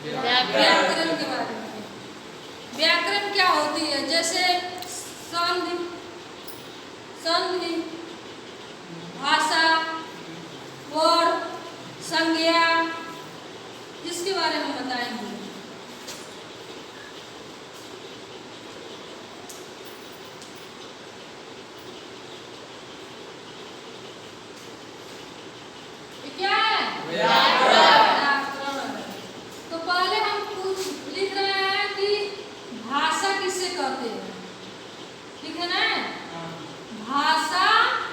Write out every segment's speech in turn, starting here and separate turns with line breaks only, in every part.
व्याकरण के बारे में। व्याकरण क्या होती है? जैसे संधि, संधि, भाषा, वर्ण, संज्ञा, इसके बारे में बताएंगे। ये क्या है? व्याकरण। तो पहले हम कुछ लिख रहे हैं कि भाषा किसे कहते हैं। ठीक है ना? भाषा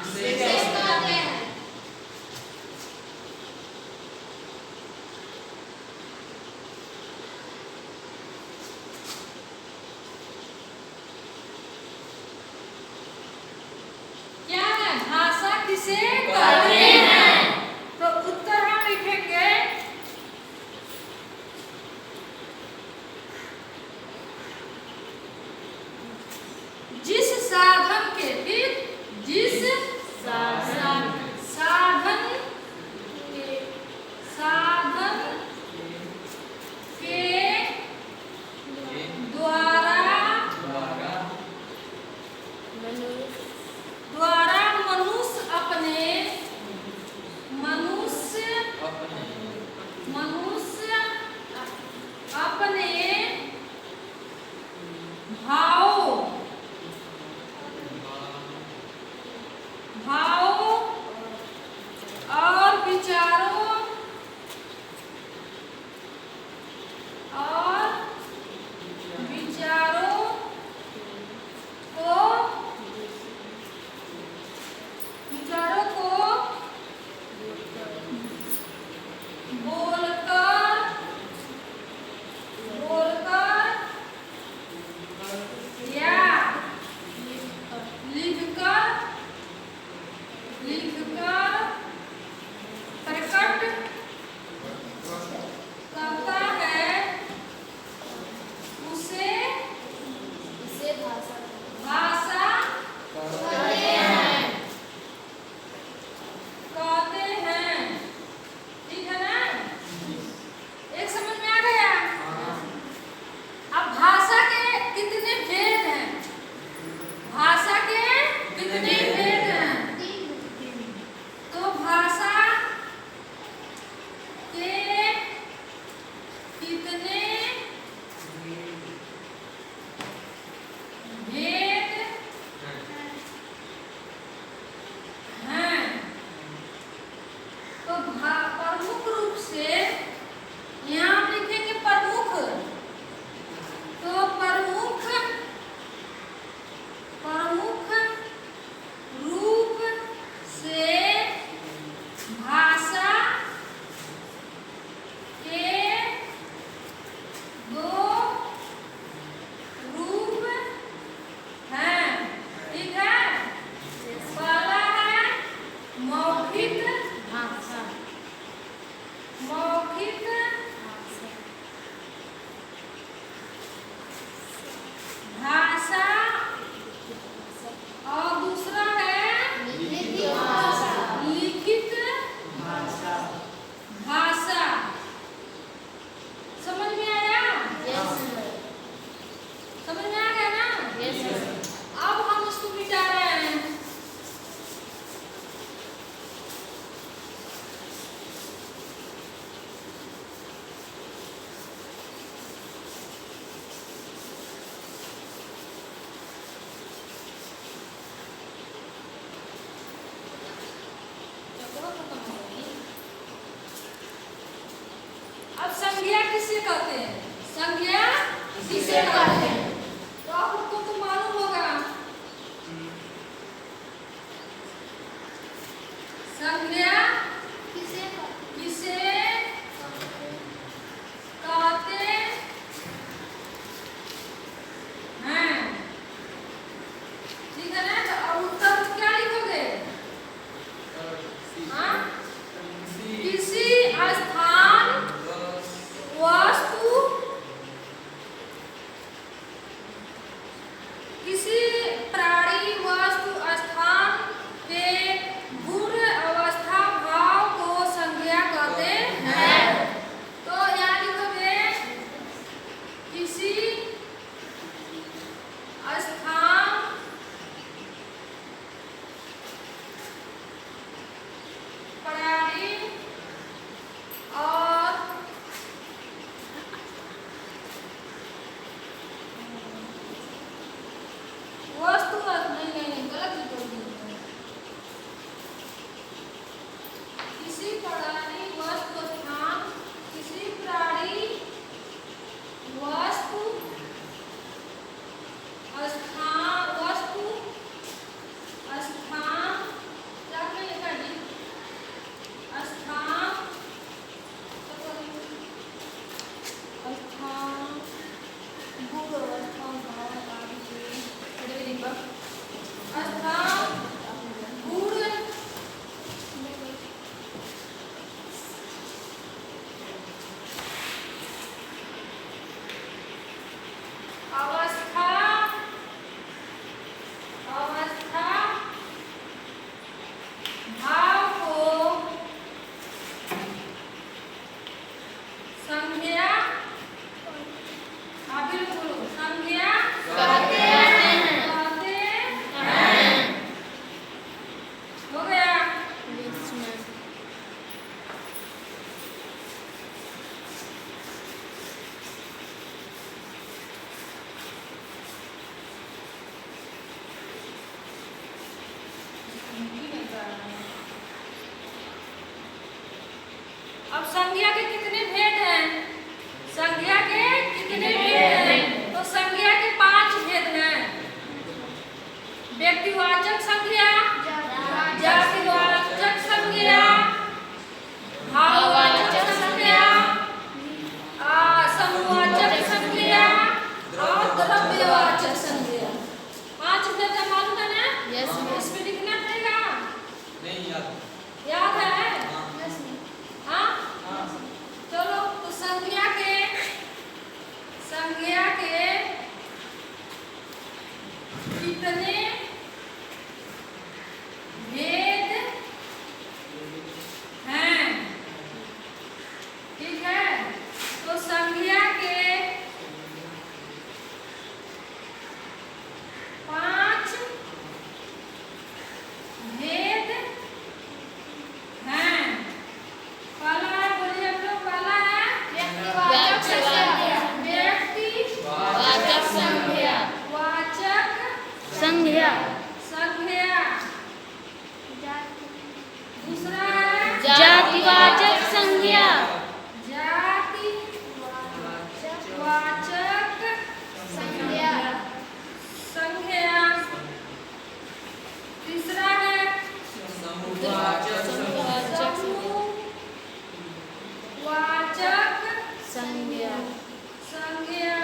किसे कहते हैं। क्या है? भाषा किसे कहते हैं। तो उत्तर हम लिखेंगे जिस साधन के, फिर जिस साधन, साधन के, साधन के द्वारा मनुष्य अपने, मनुष्य अपने भाव, भाव और विचारों, और विचारों को, विचारों को बोलकर, बोलकर या लिखकर, लिखकर प्रकट करता है, उसे भाषा कहते हैं। ठीक है ना? एक समझ में आ गया? अब भाषा के कितने भेद हैं? भाषा के कितने भेद हैं? तो भाषा के कितने भेद हैं? तो प्रमुख रूप से यहाँ हम लिखेंगे प्रमुख। तो प्रमुख, प्रमुख रूप से भाषा के दो रूप हैं। ठीक है? पहला है मौखिक भाषा, मौखिक भाषा, और दूसरा है लिखित भाषा, लिखित भाषा। समझ में आया? समझ में आ गया ना? अब हम इसको मिटा रहे हैं। अब संज्ञा किसे कहते हैं? संज्ञा किसे कहते हैं? तो आपको तो मालूम होगा। संज्ञा किसे कहते हैं। ठीक है ना? तो अब उत्तर क्या लिखोगे? हाँ? किसी स्थान, वस्तु, किसी प्राणी, वस्तु, स्थान के गुण, अवस्था, संज्ञा आप भी बोलो संज्ञा
कहते हैं।
कहते हैं। हो गया। अब संज्ञा के कितने भेद हैं? संज्ञा के कितने भेद हैं? तो संज्ञा के 5 भेद हैं। व्यक्तिवाचक संज्ञा, जातिवाचक संज्ञा, भाववाचक संज्ञा, समूहवाचक संज्ञा और द्रव्यवाचक संज्ञा। 5 भेद का मालूम है ना?
यस
इसमें लिखना पड़ेगा।
नहीं याद।
याद है? हाँ?
हाँ।
चलो तो संज्ञा के कितने भेद हैं? ठीक है, तो संज्ञा के 5 भेद हैं। पहला है, बोलिए आप लोग, पहला है
व्यक्तिवाचक संज्ञा,
व्यक्तिवाचक
संज्ञा,
वाचक
संज्ञा,
संज्ञा। दूसरा है
जातिवाचक संज्ञा,
जातिवाचक
संज्ञा,
संज्ञा। तीसरा है
समूहवाचक संज्ञा।
समूहवाचक
संज्ञा,
संज्ञा।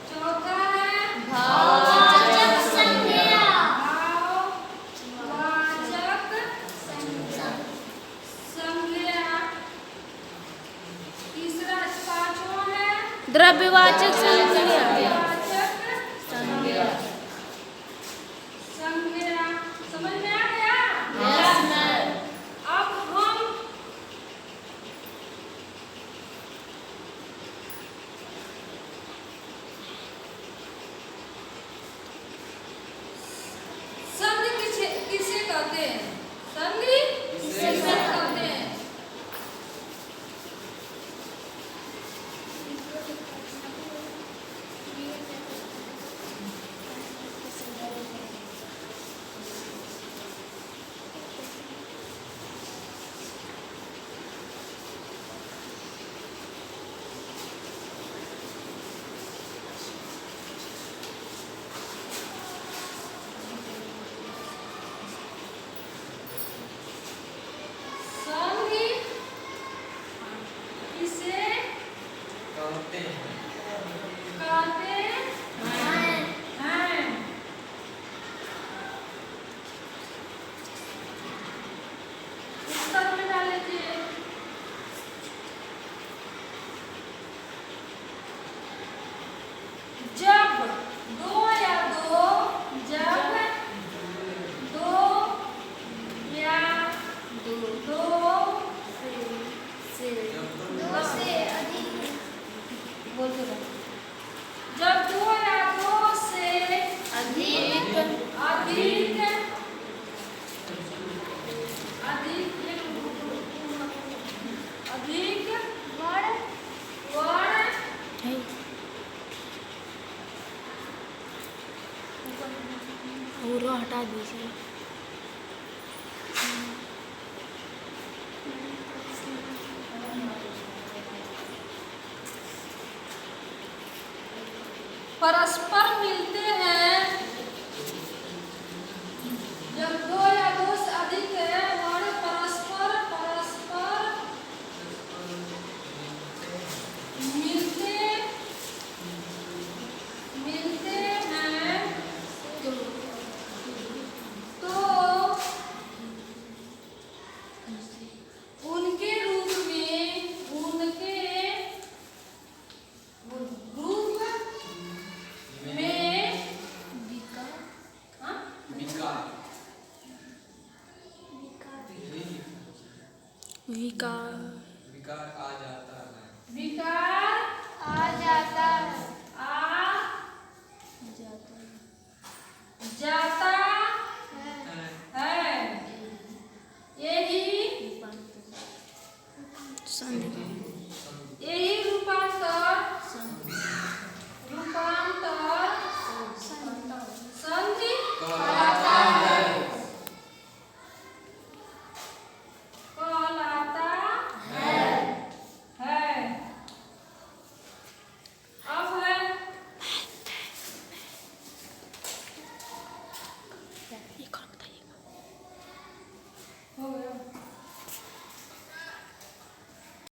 चौथा है
भाववाचक संज्ञा,
भाववाचक संज्ञा। तीसरा, पांचवा है
द्रव्यवाचक संज्ञा,
द्रव्यवाचक
संज्ञा।
संज्ञा। समझ में आ गया?
Yes ma'am.
अब हम संधि किसे कहते हैं? संधि किसे कहते हैं? संधि किसे
कहते हैं।
कहते हैं? उत्तर में डाल लीजिए। जब दो या दो, जब दो या दो
से अधिक,
बोलते रहो। जब दो या दो से
अधिक,
अधिक अधिक वर्ण
पूरा हटा दीजिए।
परस्पर मिलते हैं। जब दो या दो से अधिक वर्ण परस्पर मिलते हैं तो उनके रूप में
विकार आ जाता है।
विकार
आ जाता है।
आ जाता है। यही
संधि
यही